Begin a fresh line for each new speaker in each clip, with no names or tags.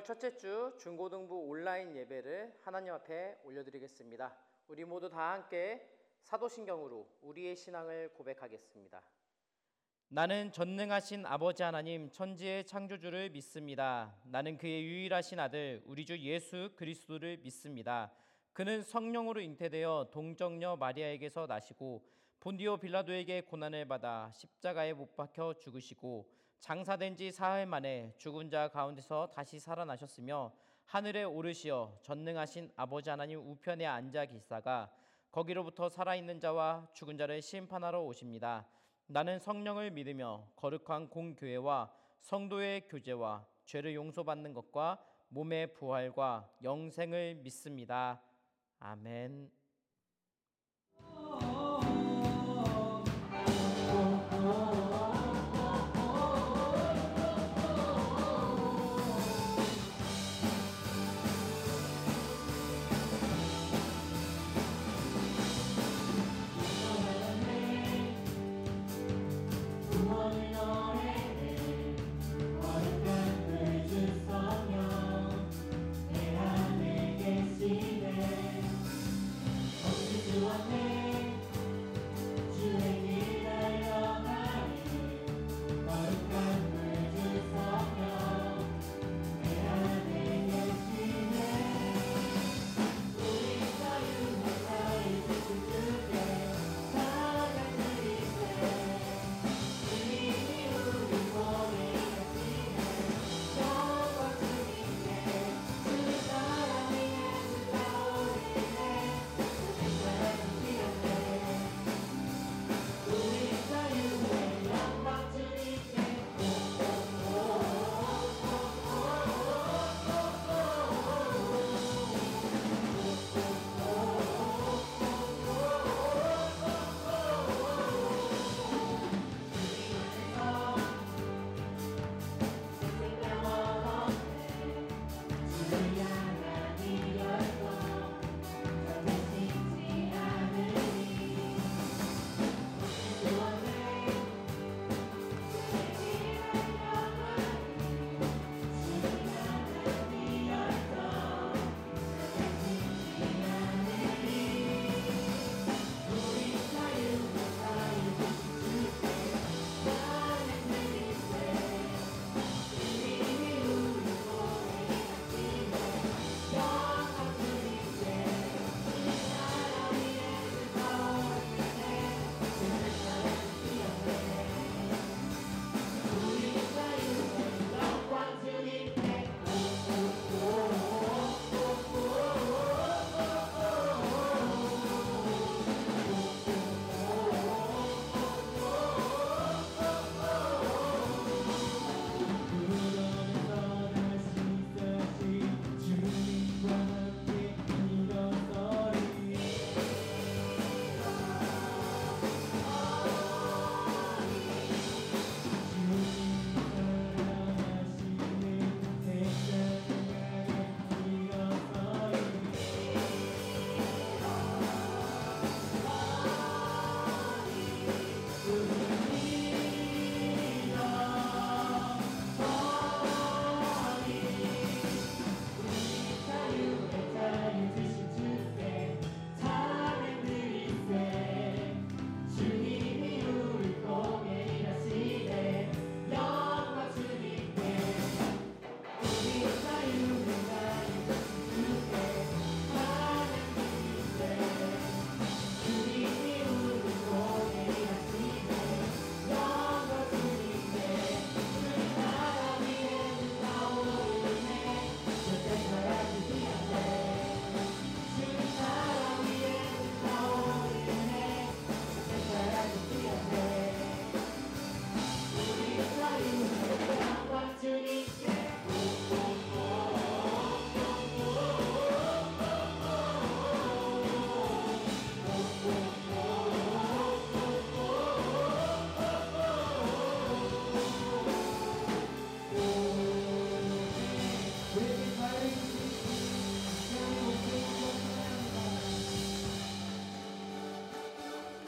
첫째 주 중고등부 온라인 예배를 하나님 앞에 올려드리겠습니다. 우리 모두 다 함께 사도신경으로 우리의 신앙을 고백하겠습니다. 나는 전능하신 아버지 하나님 천지의 창조주를 믿습니다. 나는 그의 유일하신 아들 우리 주 예수 그리스도를 믿습니다. 그는 성령으로 잉태되어 동정녀 마리아에게서 나시고 본디오 빌라도에게 고난을 받아 십자가에 못 박혀 죽으시고 장사된 지 사흘 만에 죽은 자 가운데서 다시 살아나셨으며 하늘에 오르시어 전능하신 아버지 하나님 우편에 앉아 계시다가 거기로부터 살아있는 자와 죽은 자를 심판하러 오십니다. 나는 성령을 믿으며 거룩한 공교회와 성도의 교제와 죄를 용서받는 것과 몸의 부활과 영생을 믿습니다. 아멘.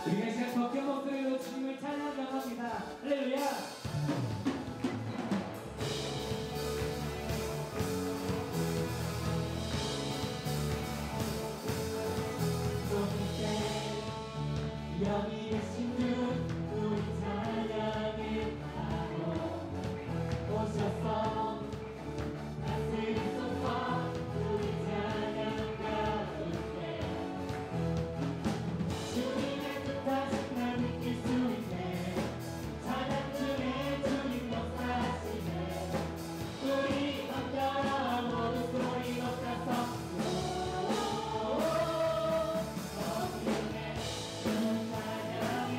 우리가 이 시간 더 큰 목소리로 주님을 찬양합니다. 할렐루야. 여기 계신 분 우리 찬양을 하고 오셔서 다스린 손과 우리 찬양 가운데 주님의 뜻하신 날 느낄 수 있네. 찬양 중에 주님 역사하시네. 우리 남자와 모두 소리 높여서 어디에 찬양이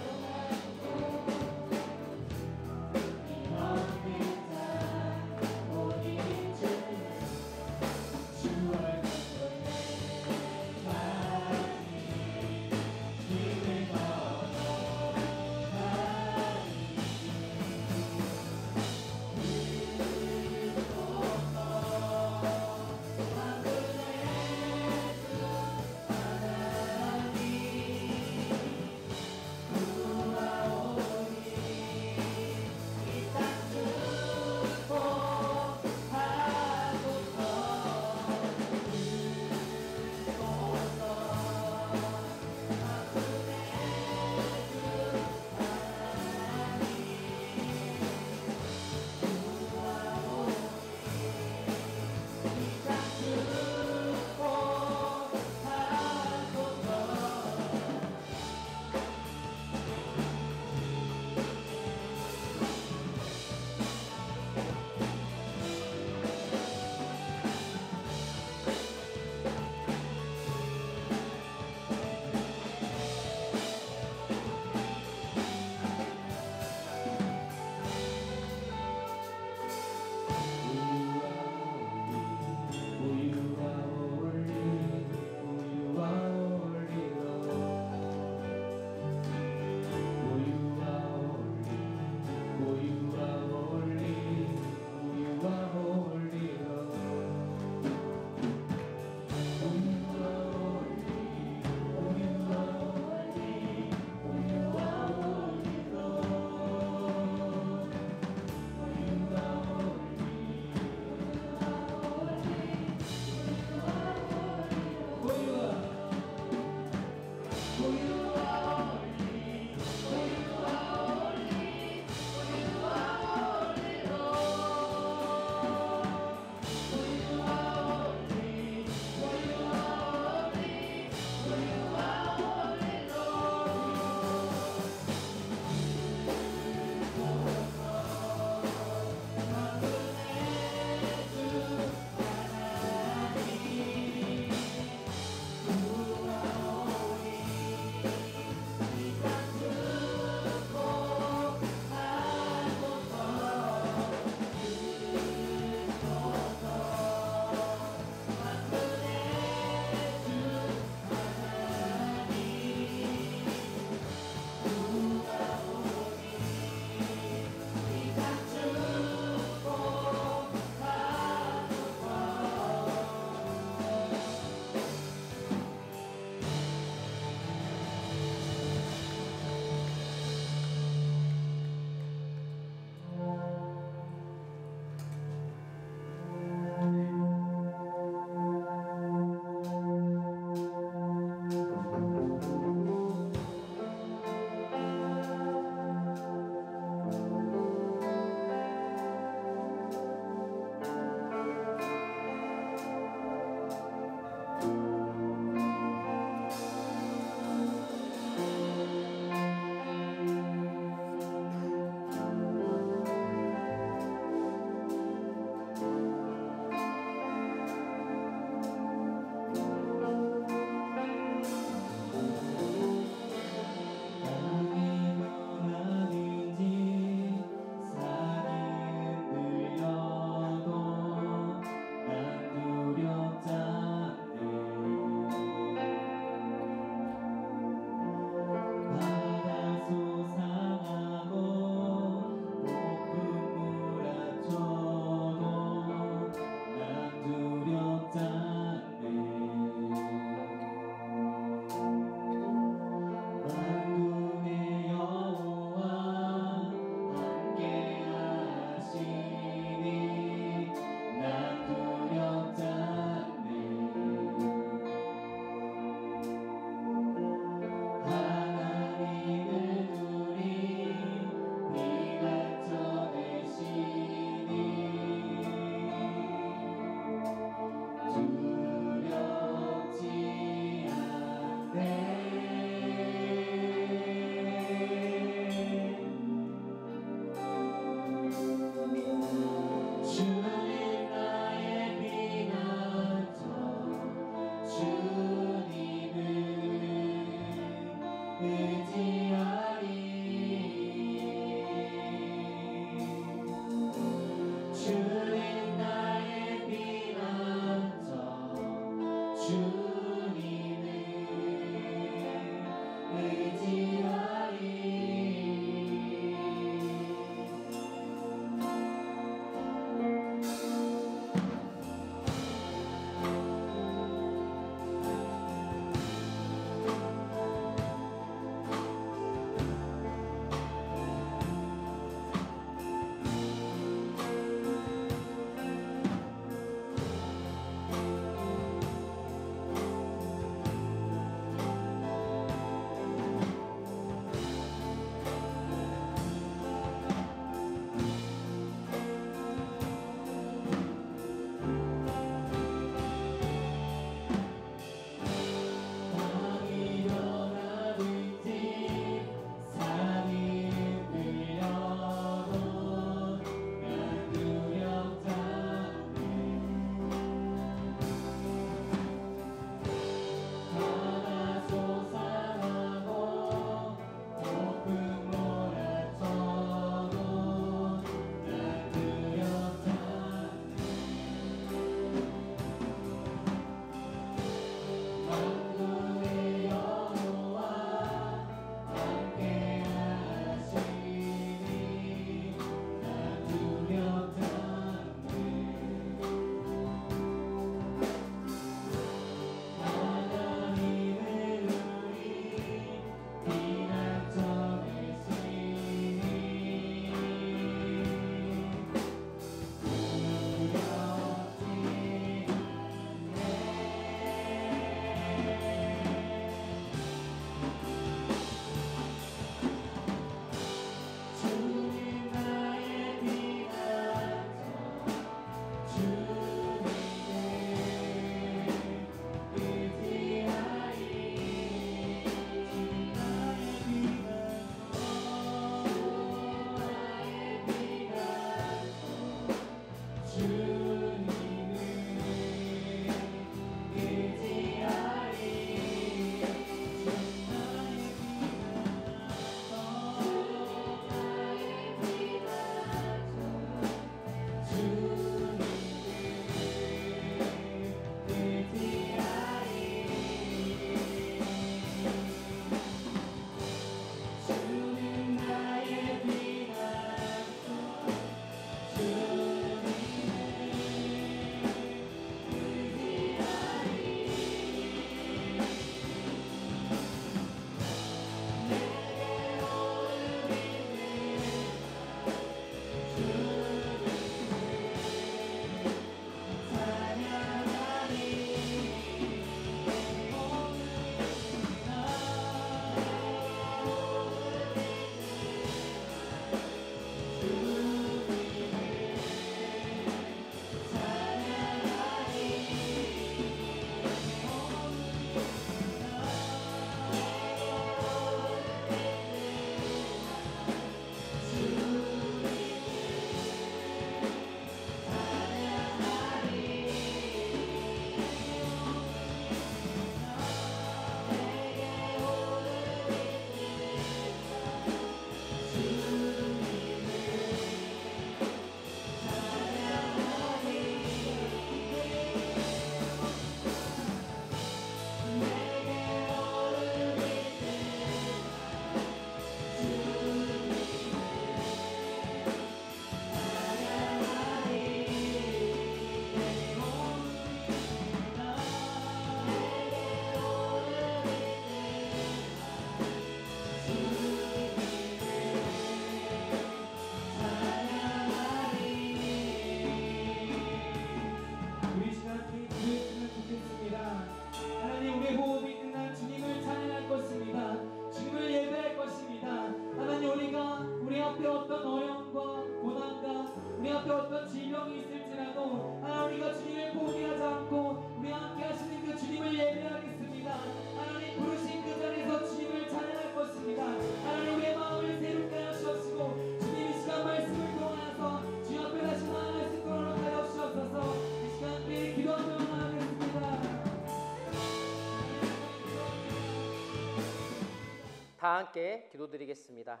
다 함께 기도드리겠습니다.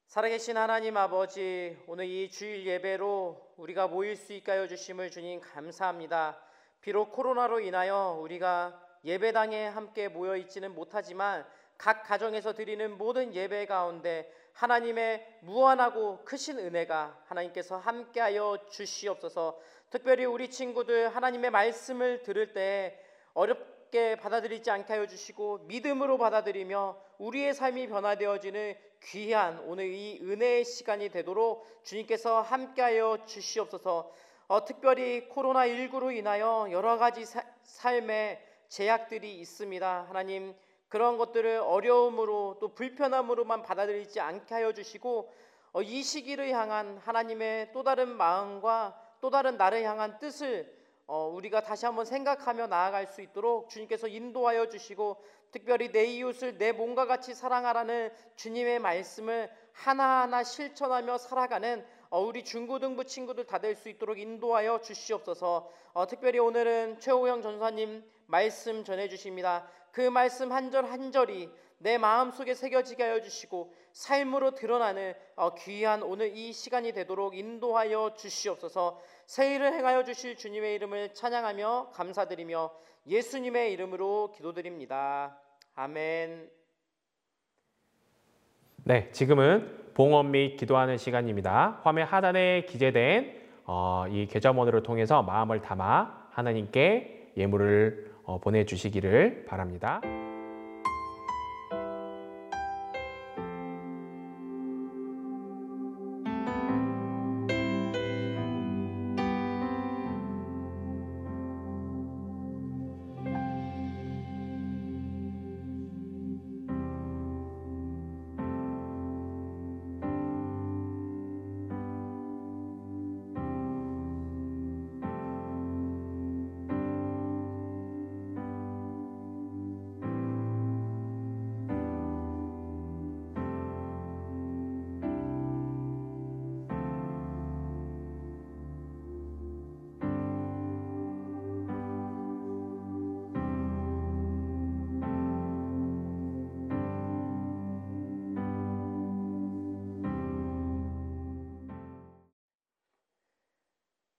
살아계신 하나님 아버지, 오늘 이 주일 예배로 우리가 모일 수 있게 하여 주심을 주님 감사합니다. 비록 코로나로 인하여 우리가 예배당에 함께 모여 있지는 못하지만 각 가정에서 드리는 모든 예배 가운데 하나님의 무한하고 크신 은혜가 하나님께서 함께하여 주시옵소서. 특별히 우리 친구들 하나님의 말씀을 들을 때 어렵게 받아들이지 않게 하여 주시고 믿음으로 받아들이며 우리의 삶이 변화되어지는 귀한 오늘 이 은혜의 시간이 되도록 주님께서 함께하여 주시옵소서. 특별히 코로나19로 인하여 여러 가지 삶의 제약들이 있습니다. 하나님, 그런 것들을 어려움으로 또 불편함으로만 받아들이지 않게 하여 주시고 이 시기를 향한 하나님의 또 다른 마음과 또 다른 나를 향한 뜻을 우리가 다시 한번 생각하며 나아갈 수 있도록 주님께서 인도하여 주시고, 특별히 내 이웃을 내 몸과 같이 사랑하라는 주님의 말씀을 하나하나 실천하며 살아가는 우리 중고등부 친구들 다 될 수 있도록 인도하여 주시옵소서. 특별히 오늘은 최호영 전사님 말씀 전해주십니다. 그 말씀 한 절 한 절이 내 마음속에 새겨지게 하여 주시고 삶으로 드러나는 귀한 오늘 이 시간이 되도록 인도하여 주시옵소서. 새 일을 행하여 주실 주님의 이름을 찬양하며 감사드리며 예수님의 이름으로 기도드립니다. 아멘.
네, 지금은 봉헌 및 기도하는 시간입니다. 화면 하단에 기재된 이 계좌번호를 통해서 마음을 담아 하나님께 예물을 보내주시기를 바랍니다.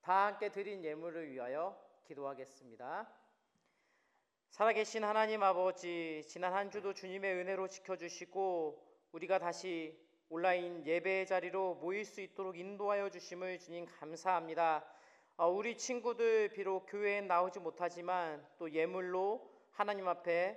다 함께 드린 예물을 위하여 기도하겠습니다. 살아계신 하나님 아버지, 지난 한 주도 주님의 은혜로 지켜주시고 우리가 다시 온라인 예배의 자리로 모일 수 있도록 인도하여 주심을 주님 감사합니다. 우리 친구들 비록 교회에 나오지 못하지만 또 예물로 하나님 앞에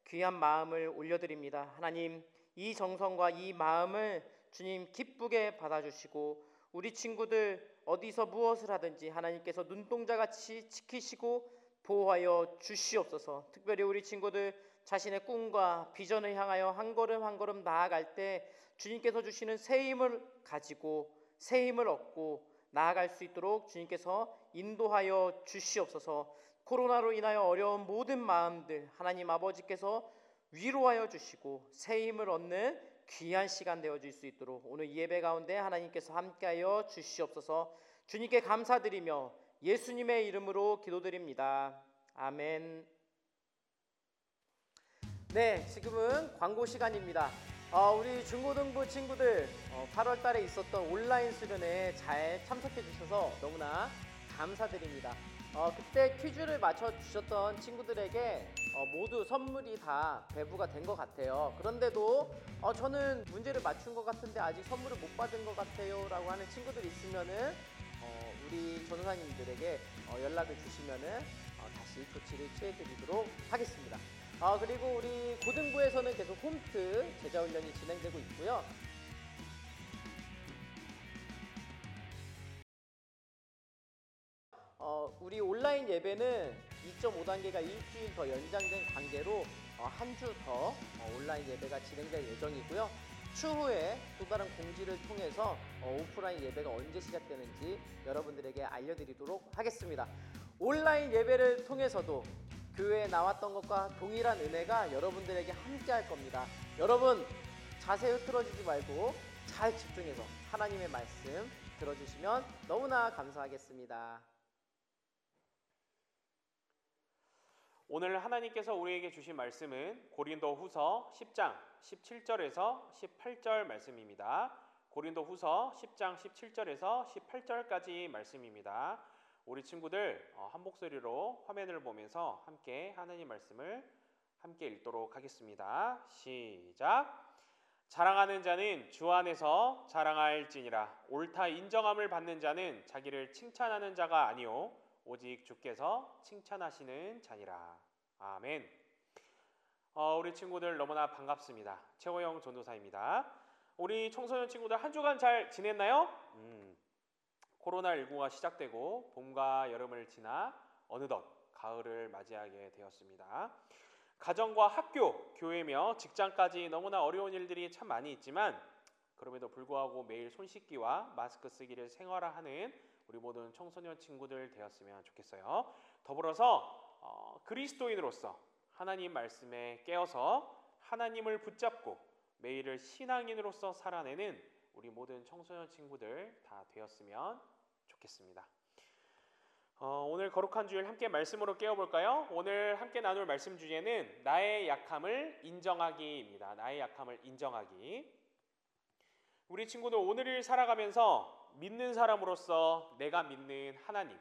귀한 마음을 올려드립니다. 하나님, 이 정성과 이 마음을 주님 기쁘게 받아주시고 우리 친구들 어디서 무엇을 하든지 하나님께서 눈동자같이 지키시고 보호하여 주시옵소서. 특별히 우리 친구들 자신의 꿈과 비전을 향하여 한 걸음 한 걸음 나아갈 때 주님께서 주시는 새 힘을 가지고 새 힘을 얻고 나아갈 수 있도록 주님께서 인도하여 주시옵소서. 코로나로 인하여 어려운 모든 마음들 하나님 아버지께서 위로하여 주시고 새 힘을 얻는 귀한 시간 되어질 수 있도록 오늘 예배 가운데 하나님께서 함께하여 주시옵소서. 주님께 감사드리며 예수님의 이름으로 기도드립니다. 아멘. 네, 지금은 광고 시간입니다. 우리 중고등부 친구들 8월 달에 있었던 온라인 수련회에 잘 참석해 주셔서 너무나 감사드립니다. 그때 퀴즈를 맞춰주셨던 친구들에게 모두 선물이 다 배부가 된 것 같아요. 그런데도 저는 문제를 맞춘 것 같은데 아직 선물을 못 받은 것 같아요 라고 하는 친구들이 있으면은 우리 전사님들에게 연락을 주시면은 다시 조치를 취해드리도록 하겠습니다. 그리고 우리 고등부에서는 계속 홈트 제자훈련이 진행되고 있고요. 우리 온라인 예배는 2.5단계가 일주일 더 연장된 관계로 한 주 더 온라인 예배가 진행될 예정이고요. 추후에 또 다른 공지를 통해서 오프라인 예배가 언제 시작되는지 여러분들에게 알려드리도록 하겠습니다. 온라인 예배를 통해서도 교회에 나왔던 것과 동일한 은혜가 여러분들에게 함께 할 겁니다. 여러분, 자세 흐트러지지 말고 잘 집중해서 하나님의 말씀 들어주시면 너무나 감사하겠습니다.
오늘 하나님께서 우리에게 주신 말씀은 고린도후서 10장 17절에서 18절 말씀입니다. 고린도후서 10장 17절에서 18절까지 말씀입니다. 우리 친구들 한 목소리로 화면을 보면서 함께 하나님 말씀을 함께 읽도록 하겠습니다. 시작. 자랑하는 자는 주 안에서 자랑할지니라. 옳다 인정함을 받는 자는 자기를 칭찬하는 자가 아니요 오직 주께서 칭찬하시는 자니라. 아멘. 우리 친구들 너무나 반갑습니다. 최호영 전도사입니다. 우리 청소년 친구들 한 주간 잘 지냈나요? 코로나19가 시작되고 봄과 여름을 지나 어느덧 가을을 맞이하게 되었습니다. 가정과 학교, 교회며 직장까지 너무나 어려운 일들이 참 많이 있지만 그럼에도 불구하고 매일 손 씻기와 마스크 쓰기를 생활화하는 우리 모든 청소년 친구들 되었으면 좋겠어요. 더불어서 그리스도인으로서 하나님 말씀에 깨어서 하나님을 붙잡고 매일을 신앙인으로서 살아내는 우리 모든 청소년 친구들 다 되었으면 좋겠습니다. 오늘 거룩한 주일 함께 말씀으로 깨어볼까요? 오늘 함께 나눌 말씀 주제는 나의 약함을 인정하기입니다. 나의 약함을 인정하기. 우리 친구들 오늘을 살아가면서 믿는 사람으로서 내가 믿는 하나님,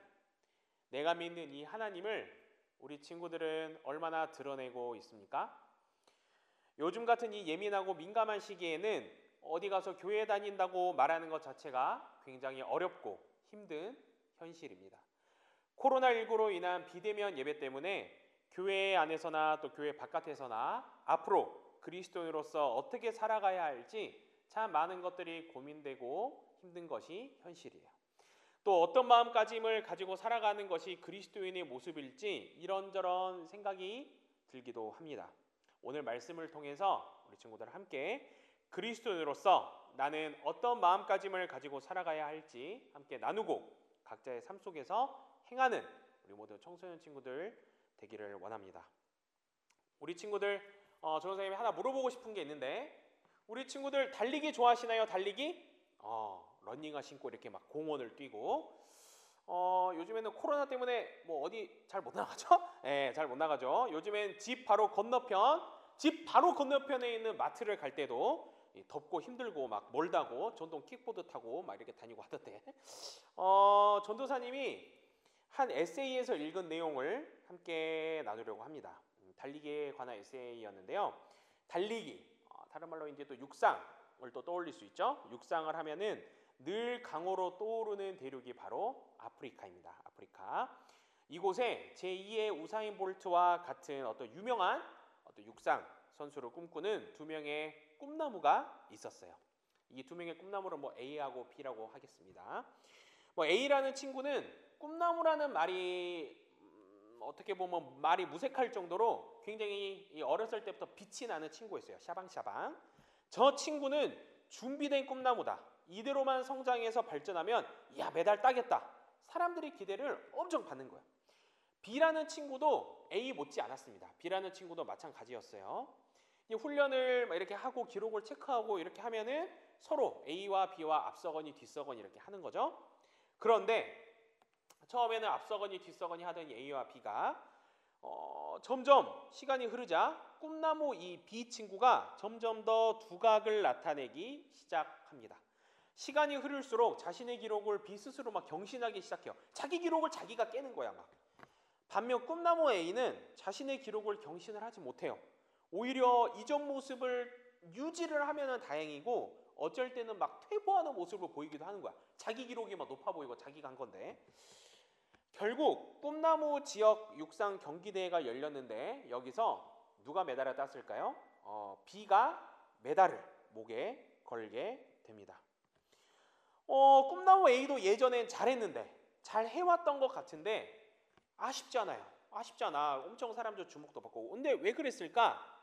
내가 믿는 이 하나님을 우리 친구들은 얼마나 드러내고 있습니까? 요즘 같은 이 예민하고 민감한 시기에는 어디 가서 교회 다닌다고 말하는 것 자체가 굉장히 어렵고 힘든 현실입니다. 코로나19로 인한 비대면 예배 때문에 교회 안에서나 또 교회 바깥에서나 앞으로 그리스도인으로서 어떻게 살아가야 할지 참 많은 것들이 고민되고 힘든 것이 현실이에요. 또 어떤 마음가짐을 가지고 살아가는 것이 그리스도인의 모습일지 이런저런 생각이 들기도 합니다. 오늘 말씀을 통해서 우리 친구들 함께 그리스도인으로서 나는 어떤 마음가짐을 가지고 살아가야 할지 함께 나누고 각자의 삶 속에서 행하는 우리 모든 청소년 친구들 되기를 원합니다. 우리 친구들 저 선생님이 하나 물어보고 싶은 게 있는데 우리 친구들 달리기 좋아하시나요? 달리기? 러닝화 신고 이렇게 막 공원을 뛰고 요즘에는 코로나 때문에 뭐 어디 잘 못 나가죠? 네, 잘 못 나가죠. 요즘엔 집 바로 건너편에 있는 마트를 갈 때도 덥고 힘들고 막 멀다고 전동 킥보드 타고 막 이렇게 다니고 하던데 전도사님이 한 에세이에서 읽은 내용을 함께 나누려고 합니다. 달리기에 관한 에세이였는데요. 달리기, 다른 말로 이제 또 육상을 또 떠올릴 수 있죠. 육상을 하면은 늘 강호로 떠오르는 대륙이 바로 아프리카입니다. 아프리카. 이곳에 제2의 우사인 볼트와 같은 어떤 유명한 육상 선수를 꿈꾸는 두 명의 꿈나무가 있었어요. 이 두 명의 꿈나무를 A하고 B라고 하겠습니다. A라는 친구는 꿈나무라는 말이 어떻게 보면 말이 무색할 정도로 굉장히 어렸을 때부터 빛이 나는 친구였어요. 샤방샤방. 저 친구는 준비된 꿈나무다. 이대로만 성장해서 발전하면 메달 따겠다. 사람들이 기대를 엄청 받는 거예요. B라는 친구도 A 못지 않았습니다. B라는 친구도 마찬가지였어요. 훈련을 이렇게 하고 기록을 체크하고 이렇게 하면은 서로 A와 B와 앞서거니 뒤서거니 이렇게 하는 거죠. 그런데 처음에는 앞서거니 뒤서거니 하던 A와 B가 점점 시간이 흐르자 꿈나무 이 B 친구가 점점 더 두각을 나타내기 시작합니다. 시간이 흐를수록 자신의 기록을 B 스스로 막 경신하기 시작해요. 자기 기록을 자기가 깨는 거야 막. 반면 꿈나무 A는 자신의 기록을 경신을 하지 못해요. 오히려 이전 모습을 유지를 하면은 다행이고 어쩔 때는 막 퇴보하는 모습을 보이기도 하는 거야. 자기 기록이 막 높아 보이고 자기가 한 건데. 결국 꿈나무 지역 육상 경기대회가 열렸는데 여기서 누가 메달을 땄을까요? B가 메달을 목에 걸게 됩니다. 꿈나무 A도 예전엔 잘했는데 잘 해왔던 것 같은데 아쉽잖아요. 아쉽잖아. 엄청 사람들 주목도 받고. 근데 왜 그랬을까?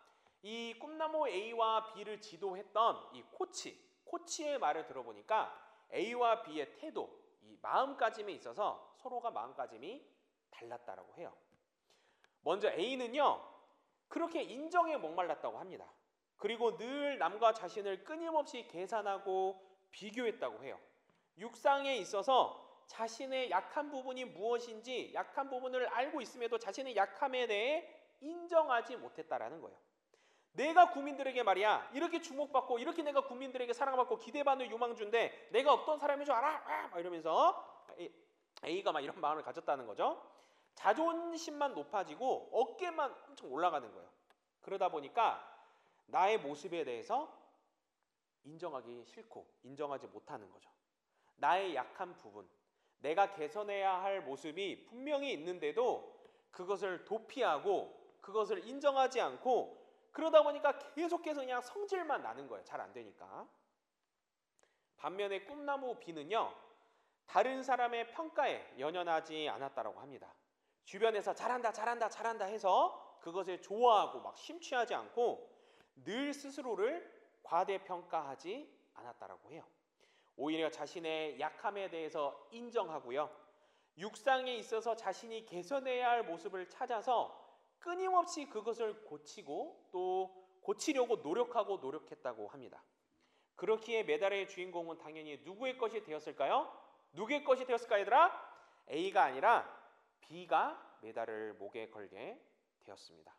이 꿈나무 A와 B를 지도했던 이 코치의 말을 들어보니까 A와 B의 태도, 이 마음가짐에 있어서 서로가 마음가짐이 달랐다라고 해요. 먼저 A는요, 그렇게 인정에 목말랐다고 합니다. 그리고 늘 남과 자신을 끊임없이 계산하고 비교했다고 해요. 육상에 있어서 자신의 약한 부분이 무엇인지 약한 부분을 알고 있음에도 자신의 약함에 대해 인정하지 못했다라는 거예요. 내가 국민들에게 말이야 이렇게 주목받고 이렇게 내가 국민들에게 사랑받고 기대받는 유망주인데 내가 어떤 사람인 줄 알아? 막 이러면서 A가 막 이런 마음을 가졌다는 거죠. 자존심만 높아지고 어깨만 엄청 올라가는 거예요. 그러다 보니까 나의 모습에 대해서 인정하기 싫고 인정하지 못하는 거죠. 나의 약한 부분, 내가 개선해야 할 모습이 분명히 있는데도 그것을 도피하고 그것을 인정하지 않고 그러다 보니까 계속해서 그냥 성질만 나는 거예요. 잘 안 되니까. 반면에 꿈나무 B는요. 다른 사람의 평가에 연연하지 않았다라고 합니다. 주변에서 잘한다 잘한다 잘한다 해서 그것을 좋아하고 막 심취하지 않고 늘 스스로를 과대평가하지 않았다라고 해요. 오히려 자신의 약함에 대해서 인정하고요. 육상에 있어서 자신이 개선해야 할 모습을 찾아서 끊임없이 그것을 고치고 또 고치려고 노력했다고 합니다. 그렇기에 메달의 주인공은 당연히 누구의 것이 되었을까요? 누구의 것이 되었을까 얘들아? A가 아니라 B가 메달을 목에 걸게 되었습니다.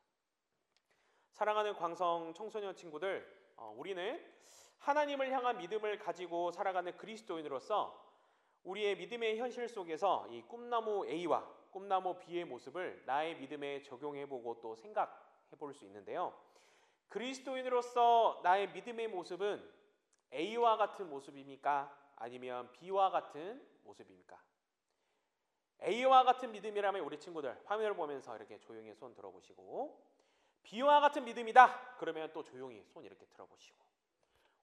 사랑하는 광성 청소년 친구들, 우리는 하나님을 향한 믿음을 가지고 살아가는 그리스도인으로서 우리의 믿음의 현실 속에서 이 꿈나무 A와 꿈나무 B의 모습을 나의 믿음에 적용해보고 또 생각해볼 수 있는데요. 그리스도인으로서 나의 믿음의 모습은 A와 같은 모습입니까? 아니면 B와 같은 모습입니까? A와 같은 믿음이라면 우리 친구들 화면을 보면서 이렇게 조용히 손 들어보시고, B와 같은 믿음이다 그러면 또 조용히 손 이렇게 들어보시고,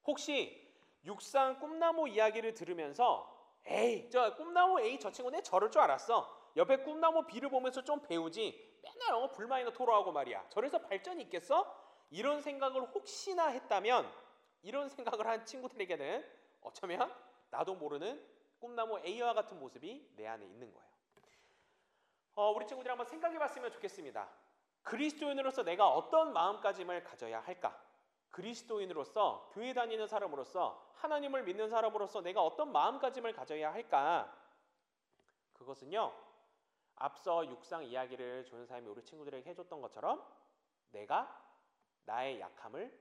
혹시 육상 꿈나무 이야기를 들으면서 에이 저 꿈나무 A 저 친구네 저럴 줄 알았어, 옆에 꿈나무 B를 보면서 좀 배우지 맨날 불만이나 토로하고 말이야 저래서 발전이 있겠어? 이런 생각을 혹시나 했다면, 이런 생각을 한 친구들에게는 어쩌면 나도 모르는 꿈나무 A와 같은 모습이 내 안에 있는 거예요. 우리 친구들이 한번 생각해 봤으면 좋겠습니다. 그리스도인으로서 내가 어떤 마음가짐을 가져야 할까? 그리스도인으로서, 교회 다니는 사람으로서, 하나님을 믿는 사람으로서 내가 어떤 마음가짐을 가져야 할까? 그것은요, 앞서 육상 이야기를 조연사님이 우리 친구들에게 해줬던 것처럼 내가 나의 약함을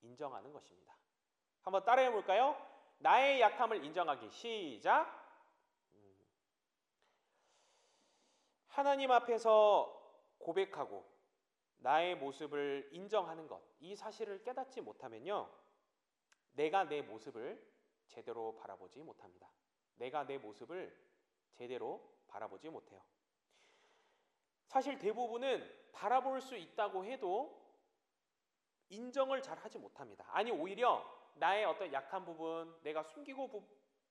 인정하는 것입니다. 한번 따라해 볼까요? 나의 약함을 인정하기. 시작. 하나님 앞에서 고백하고 나의 모습을 인정하는 것, 이 사실을 깨닫지 못하면요, 내가 내 모습을 제대로 바라보지 못합니다. 내가 내 모습을 제대로 바라보지 못해요. 사실 대부분은 바라볼 수 있다고 해도 인정을 잘 하지 못합니다. 아니 오히려 나의 어떤 약한 부분, 내가 숨기고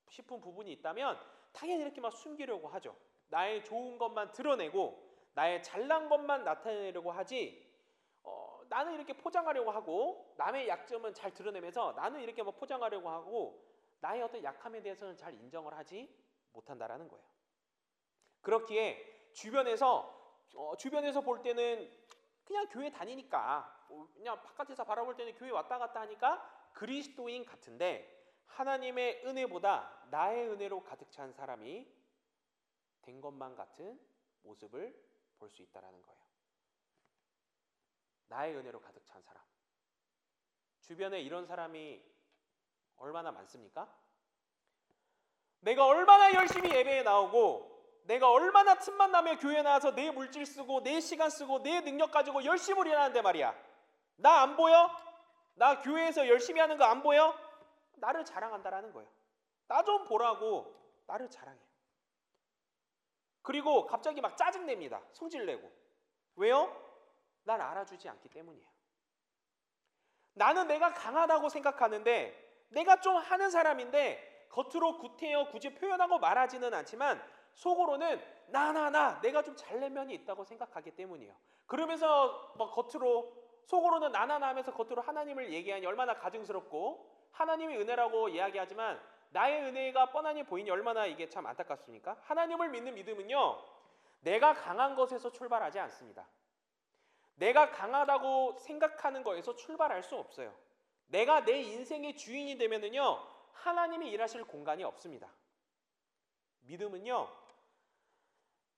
싶은 부분이 있다면 당연히 이렇게 막 숨기려고 하죠. 나의 좋은 것만 드러내고 나의 잘난 것만 나타내려고 하지, 나는 이렇게 포장하려고 하고 남의 약점은 잘 드러내면서 나는 이렇게 뭐 포장하려고 하고 나의 어떤 약함에 대해서는 잘 인정을 하지 못한다라는 거예요. 그렇기에 주변에서 볼 때는 그냥 교회 다니니까, 그냥 바깥에서 바라볼 때는 교회 왔다 갔다 하니까 그리스도인 같은데 하나님의 은혜보다 나의 은혜로 가득 찬 사람이 된 것만 같은 모습을 볼 수 있다는 거예요. 나의 은혜로 가득 찬 사람. 주변에 이런 사람이 얼마나 많습니까? 내가 얼마나 열심히 예배에 나오고 내가 얼마나 틈만 나면 교회 나와서 내 물질 쓰고 내 시간 쓰고 내 능력 가지고 열심히 일하는데 말이야, 나 안 보여? 나 교회에서 열심히 하는 거 안 보여? 나를 자랑한다라는 거예요. 나 좀 보라고 나를 자랑해요. 그리고 갑자기 막 짜증냅니다. 성질내고. 왜요? 날 알아주지 않기 때문이에요. 나는 내가 강하다고 생각하는데, 내가 좀 하는 사람인데 겉으로 구태여 굳이 표현하고 말하지는 않지만 속으로는 내가 좀 잘난 면이 있다고 생각하기 때문이에요. 그러면서 뭐 속으로는 나나나 하면서 겉으로 하나님을 얘기하니 얼마나 가증스럽고, 하나님의 은혜라고 이야기하지만 나의 은혜가 뻔하니 보이니 얼마나 이게 참 안타깝습니까? 하나님을 믿는 믿음은요, 내가 강한 것에서 출발하지 않습니다. 내가 강하다고 생각하는 거에서 출발할 수 없어요. 내가 내 인생의 주인이 되면은요, 하나님이 일하실 공간이 없습니다. 믿음은요,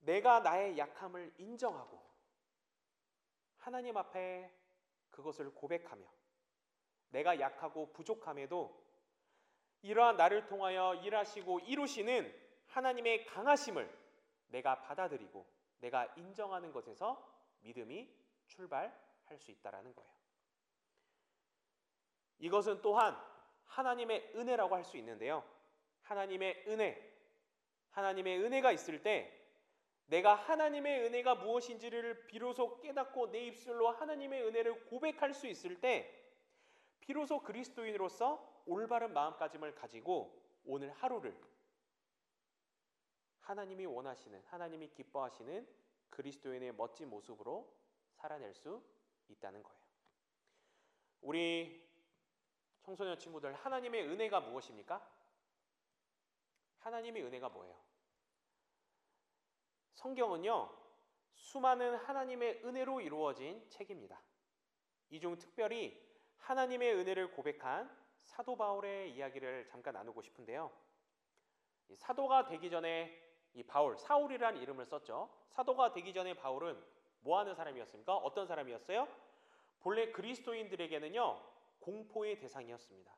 내가 나의 약함을 인정하고 하나님 앞에 그것을 고백하며 내가 약하고 부족함에도 이러한 나를 통하여 일하시고 이루시는 하나님의 강하심을 내가 받아들이고 내가 인정하는 것에서 믿음이 출발할 수 있다는 거예요. 이것은 또한 하나님의 은혜라고 할 수 있는데요. 하나님의 은혜가 있을 때 내가 하나님의 은혜가 무엇인지를 비로소 깨닫고 내 입술로 하나님의 은혜를 고백할 수 있을 때 비로소 그리스도인으로서 올바른 마음가짐을 가지고 오늘 하루를 하나님이 원하시는, 하나님이 기뻐하시는 그리스도인의 멋진 모습으로 살아낼 수 있다는 거예요. 우리 청소년 친구들, 하나님의 은혜가 무엇입니까? 하나님의 은혜가 뭐예요? 성경은요, 수많은 하나님의 은혜로 이루어진 책입니다. 이 중 특별히 하나님의 은혜를 고백한 사도 바울의 이야기를 잠깐 나누고 싶은데요. 이 사도가 되기 전에 이 바울, 사울이라는 이름을 썼죠. 사도가 되기 전에 바울은 뭐 하는 사람이었습니까? 어떤 사람이었어요? 본래 그리스도인들에게는요, 공포의 대상이었습니다.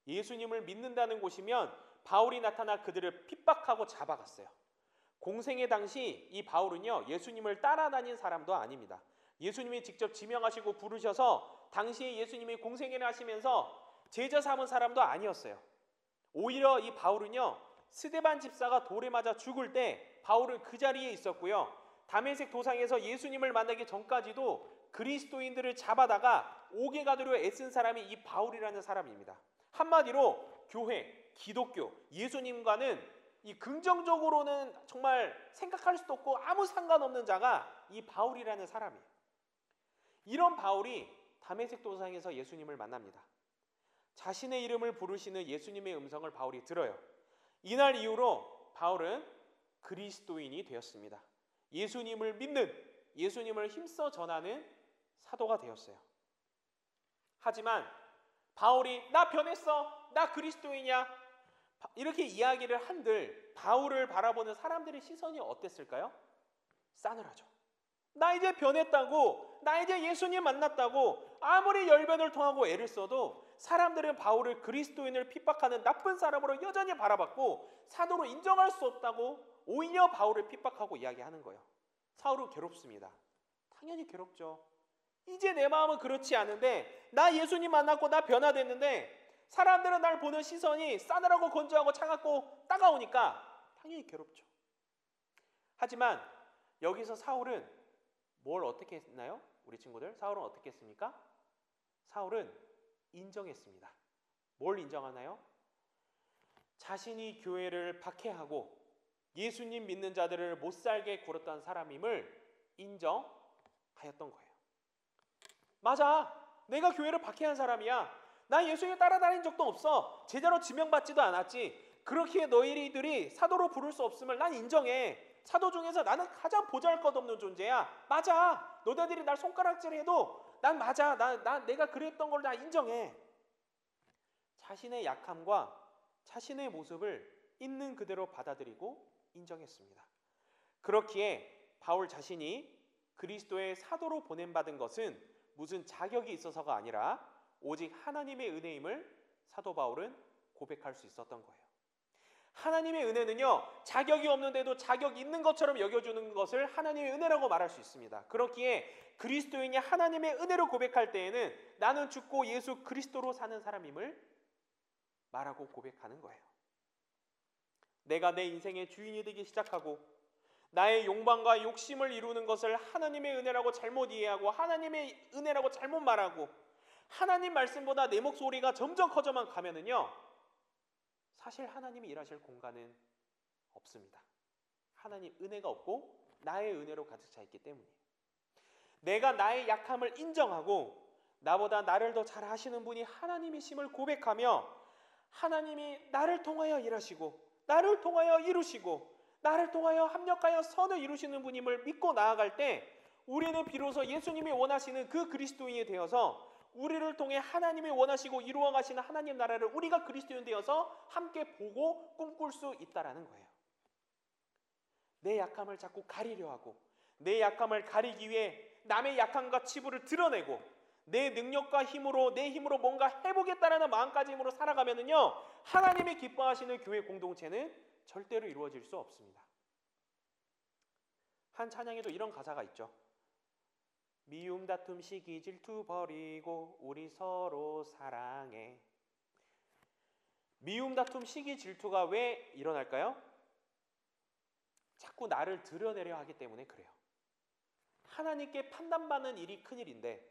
예수님을 믿는다는 곳이면 바울이 나타나 그들을 핍박하고 잡아갔어요. 공생의 당시 이 바울은요, 예수님을 따라다닌 사람도 아닙니다. 예수님이 직접 지명하시고 부르셔서 당시에 예수님이 공생애를 하시면서 제자 삼은 사람도 아니었어요. 오히려 이 바울은요, 스데반 집사가 돌에 맞아 죽을 때 바울은 그 자리에 있었고요. 다메섹 도상에서 예수님을 만나기 전까지도 그리스도인들을 잡아다가 옥에 가두려 애쓴 사람이 이 바울이라는 사람입니다. 한마디로 교회, 기독교, 예수님과는 이 긍정적으로는 정말 생각할 수도 없고 아무 상관없는 자가 이 바울이라는 사람이에요. 이런 바울이 다메섹 도상에서 예수님을 만납니다. 자신의 이름을 부르시는 예수님의 음성을 바울이 들어요. 이날 이후로 바울은 그리스도인이 되었습니다. 예수님을 믿는, 예수님을 힘써 전하는 사도가 되었어요. 하지만 바울이 나 변했어, 나 그리스도인이야, 이렇게 이야기를 한들 바울을 바라보는 사람들의 시선이 어땠을까요? 싸늘하죠. 나 이제 변했다고, 나 이제 예수님 만났다고 아무리 열변을 통하고 애를 써도 사람들은 바울을 그리스도인을 핍박하는 나쁜 사람으로 여전히 바라봤고 사도로 인정할 수 없다고 오히려 바울을 핍박하고 이야기하는 거예요. 사울은 괴롭습니다. 당연히 괴롭죠. 이제 내 마음은 그렇지 않은데, 나 예수님 만났고 나 변화됐는데 사람들은 날 보는 시선이 싸늘하고 건조하고 차갑고 따가우니까 당연히 괴롭죠. 하지만 여기서 사울은 뭘 어떻게 했나요? 우리 친구들, 사울은 어떻게 했습니까? 사울은 인정했습니다. 뭘 인정하나요? 자신이 교회를 박해하고 예수님 믿는 자들을 못살게 굴었던 사람임을 인정하였던 거예요. 맞아, 내가 교회를 박해한 사람이야. 나 예수님 따라다닌 적도 없어. 제자로 지명받지도 않았지. 그렇기에 너희들이 사도로 부를 수 없음을 난 인정해. 사도 중에서 나는 가장 보잘것없는 존재야. 맞아, 너희들이 날 손가락질해도 난 맞아. 내가 그랬던 걸 다 인정해. 자신의 약함과 자신의 모습을 있는 그대로 받아들이고 인정했습니다. 그렇기에 바울 자신이 그리스도의 사도로 보냄받은 것은 무슨 자격이 있어서가 아니라 오직 하나님의 은혜임을 사도 바울은 고백할 수 있었던 거예요. 하나님의 은혜는요, 자격이 없는데도 자격 있는 것처럼 여겨주는 것을 하나님의 은혜라고 말할 수 있습니다. 그렇기에 그리스도인이 하나님의 은혜를 고백할 때에는 나는 죽고 예수 그리스도로 사는 사람임을 말하고 고백하는 거예요. 내가 내 인생의 주인이 되기 시작하고 나의 욕망과 욕심을 이루는 것을 하나님의 은혜라고 잘못 이해하고 하나님의 은혜라고 잘못 말하고 하나님 말씀보다 내 목소리가 점점 커져만 가면은요, 사실 하나님이 일하실 공간은 없습니다. 하나님 은혜가 없고 나의 은혜로 가득 차 있기 때문이에요. 내가 나의 약함을 인정하고 나보다 나를 더 잘 하시는 분이 하나님이심을 고백하며 하나님이 나를 통하여 일하시고 나를 통하여 이루시고 나를 통하여 합력하여 선을 이루시는 분임을 믿고 나아갈 때 우리는 비로소 예수님이 원하시는 그 그리스도인이 되어서 우리를 통해 하나님이 원하시고 이루어 가시는 하나님 나라를 우리가 그리스도인 되어서 함께 보고 꿈꿀 수 있다라는 거예요. 내 약함을 자꾸 가리려 하고 내 약함을 가리기 위해 남의 약함과 치부를 드러내고 내 능력과 힘으로 내 힘으로 뭔가 해보겠다라는 마음가짐으로 살아가면은요, 하나님이 기뻐하시는 교회 공동체는 절대로 이루어질 수 없습니다. 한 찬양에도 이런 가사가 있죠. 미움 다툼 시기 질투 버리고 우리 서로 사랑해. 미움 다툼 시기 질투가 왜 일어날까요? 자꾸 나를 드러내려 하기 때문에 그래요. 하나님께 판단받는 일이 큰일인데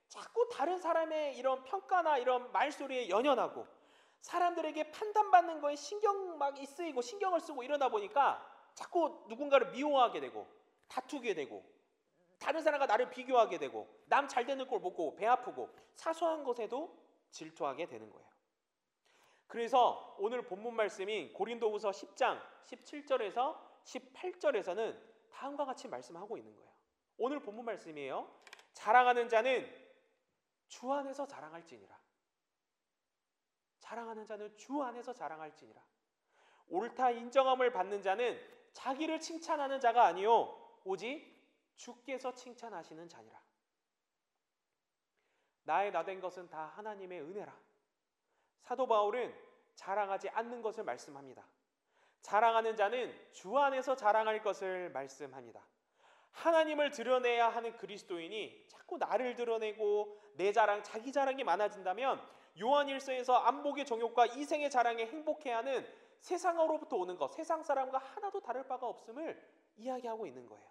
자꾸 다른 사람의 이런 평가나 이런 말소리에 연연하고 사람들에게 판단받는 거에 신경 막 쓰이고 신경을 쓰고 이러다 보니까 자꾸 누군가를 미워하게 되고 다투게 되고 다른 사람과 나를 비교하게 되고 남 잘 되는 걸 보고 배 아프고 사소한 것에도 질투하게 되는 거예요. 그래서 오늘 본문 말씀인 고린도후서 10장 17절에서 18절에서는 다음과 같이 말씀하고 있는 거예요. 오늘 본문 말씀이에요. 자랑하는 자는 주 안에서 자랑할지니라. 자랑하는 자는 주 안에서 자랑할지니라. 옳다 인정함을 받는 자는 자기를 칭찬하는 자가 아니요 오직 주께서 칭찬하시는 자니라. 나의 나된 것은 다 하나님의 은혜라. 사도 바울은 자랑하지 않는 것을 말씀합니다. 자랑하는 자는 주 안에서 자랑할 것을 말씀합니다. 하나님을 드러내야 하는 그리스도인이 자꾸 나를 드러내고 내 자랑, 자기 자랑이 많아진다면 요한일서에서 안목의 정욕과 이생의 자랑에 행복해하는 세상으로부터 오는 것, 세상 사람과 하나도 다를 바가 없음을 이야기하고 있는 거예요.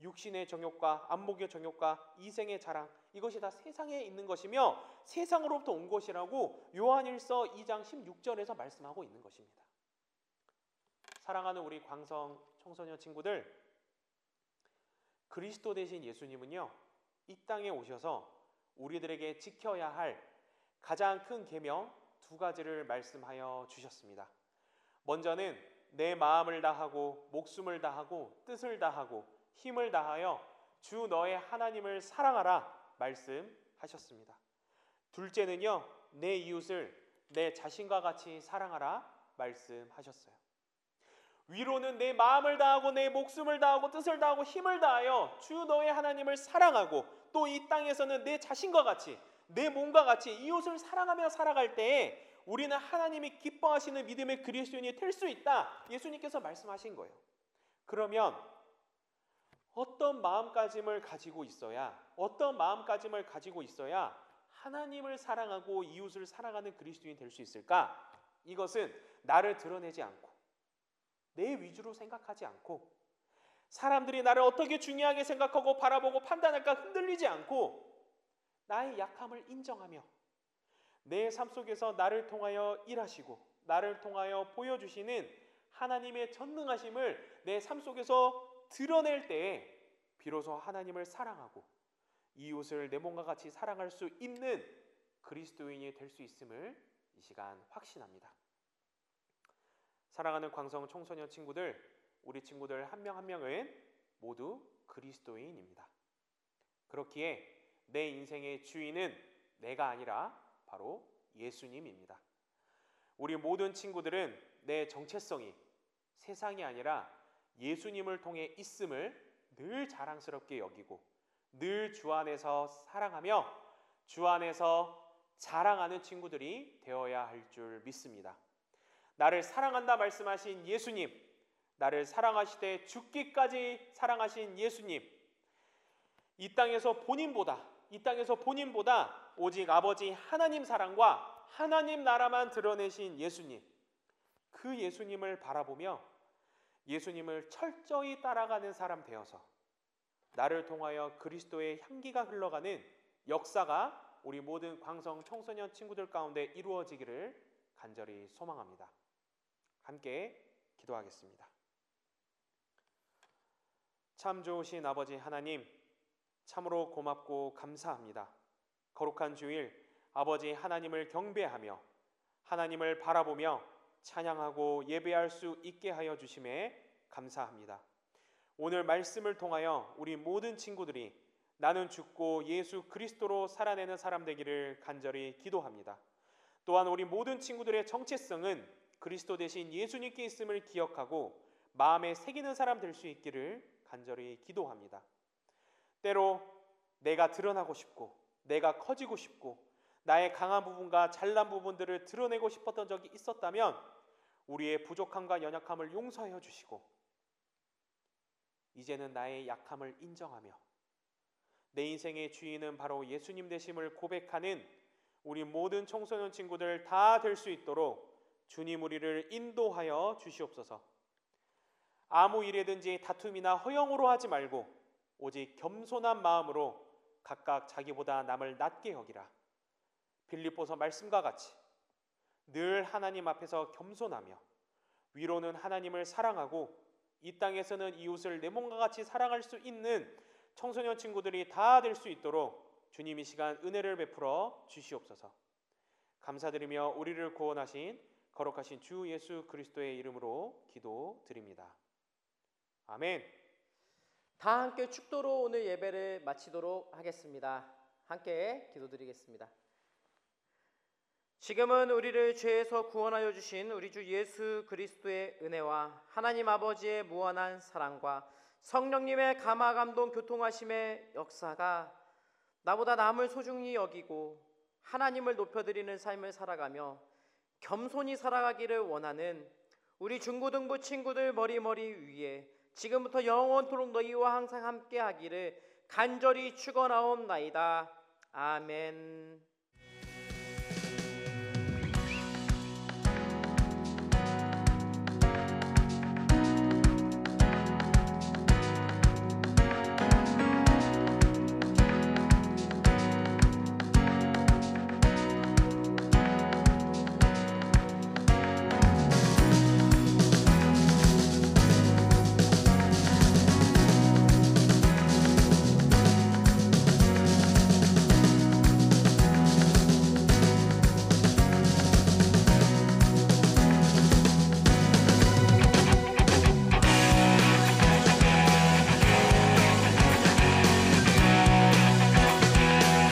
육신의 정욕과 안목의 정욕과 이생의 자랑, 이것이 다 세상에 있는 것이며 세상으로부터 온 것이라고 요한일서 2장 16절에서 말씀하고 있는 것입니다. 사랑하는 우리 광성 청소년 친구들, 그리스도 되신 예수님은요, 이 땅에 오셔서 우리들에게 지켜야 할 가장 큰 계명 2가지를 말씀하여 주셨습니다. 먼저는 내 마음을 다하고 목숨을 다하고 뜻을 다하고 힘을 다하여 주 너의 하나님을 사랑하라 말씀하셨습니다. 둘째는요, 내 이웃을 내 자신과 같이 사랑하라 말씀하셨어요. 위로는 내 마음을 다하고 내 목숨을 다하고 뜻을 다하고 힘을 다하여 주 너의 하나님을 사랑하고 또 이 땅에서는 내 자신과 같이 내 몸과 같이 이웃을 사랑하며 살아갈 때에 우리는 하나님이 기뻐하시는 믿음의 그리스도인이 될 수 있다. 예수님께서 말씀하신 거예요. 그러면 어떤 마음가짐을 가지고 있어야 하나님을 사랑하고 이웃을 사랑하는 그리스도인이 될 수 있을까? 이것은 나를 드러내지 않고 내 위주로 생각하지 않고 사람들이 나를 어떻게 중요하게 생각하고 바라보고 판단할까 흔들리지 않고 나의 약함을 인정하며 내 삶 속에서 나를 통하여 일하시고 나를 통하여 보여주시는 하나님의 전능하심을 내 삶 속에서 드러낼 때에 비로소 하나님을 사랑하고 이웃을 내 몸과 같이 사랑할 수 있는 그리스도인이 될 수 있음을 이 시간 확신합니다. 사랑하는 광성 청소년 친구들, 우리 친구들 한 명 한 명은 모두 그리스도인입니다. 그렇기에 내 인생의 주인은 내가 아니라 바로 예수님입니다. 우리 모든 친구들은 내 정체성이 세상이 아니라 예수님을 통해 있음을 늘 자랑스럽게 여기고 늘 주 안에서 사랑하며 주 안에서 자랑하는 친구들이 되어야 할 줄 믿습니다. 나를 사랑한다 말씀하신 예수님, 나를 사랑하시되 죽기까지 사랑하신 예수님, 이 땅에서 본인보다 오직 아버지 하나님 사랑과 하나님 나라만 드러내신 예수님, 그 예수님을 바라보며 예수님을 철저히 따라가는 사람 되어서 나를 통하여 그리스도의 향기가 흘러가는 역사가 우리 모든 광성 청소년 친구들 가운데 이루어지기를 간절히 소망합니다. 함께 기도하겠습니다. 참 좋으신 아버지 하나님, 참으로 고맙고 감사합니다. 거룩한 주일 아버지 하나님을 경배하며 하나님을 바라보며 찬양하고 예배할 수 있게 하여 주심에 감사합니다. 오늘 말씀을 통하여 우리 모든 친구들이 나는 죽고 예수 그리스도로 살아내는 사람 되기를 간절히 기도합니다. 또한 우리 모든 친구들의 정체성은 그리스도 대신 예수님께 있음을 기억하고 마음에 새기는 사람 될 수 있기를 간절히 기도합니다. 때로 내가 드러나고 싶고 내가 커지고 싶고 나의 강한 부분과 잘난 부분들을 드러내고 싶었던 적이 있었다면 우리의 부족함과 연약함을 용서해 주시고 이제는 나의 약함을 인정하며 내 인생의 주인은 바로 예수님 되심을 고백하는 우리 모든 청소년 친구들 다 될 수 있도록 주님 우리를 인도하여 주시옵소서. 아무 일에든지 다툼이나 허영으로 하지 말고 오직 겸손한 마음으로 각각 자기보다 남을 낮게 여기라. 빌립보서 말씀과 같이 늘 하나님 앞에서 겸손하며 위로는 하나님을 사랑하고 이 땅에서는 이웃을 내 몸과 같이 사랑할 수 있는 청소년 친구들이 다 될 수 있도록 주님 이 시간 은혜를 베풀어 주시옵소서. 감사드리며 우리를 구원하신 거룩하신 주 예수 그리스도의 이름으로 기도드립니다. 아멘.
다 함께 축도로 오늘 예배를 마치도록 하겠습니다. 함께 기도드리겠습니다. 지금은 우리를 죄에서 구원하여 주신 우리 주 예수 그리스도의 은혜와 하나님 아버지의 무한한 사랑과 성령님의 감화 감동 교통하심의 역사가 나보다 남을 소중히 여기고 하나님을 높여드리는 삶을 살아가며 겸손히 살아가기를 원하는 우리 중고등부 친구들 머리 위에 지금부터 영원토록 너희와 항상 함께 하기를 간절히 축원하옵나이다. 아멘.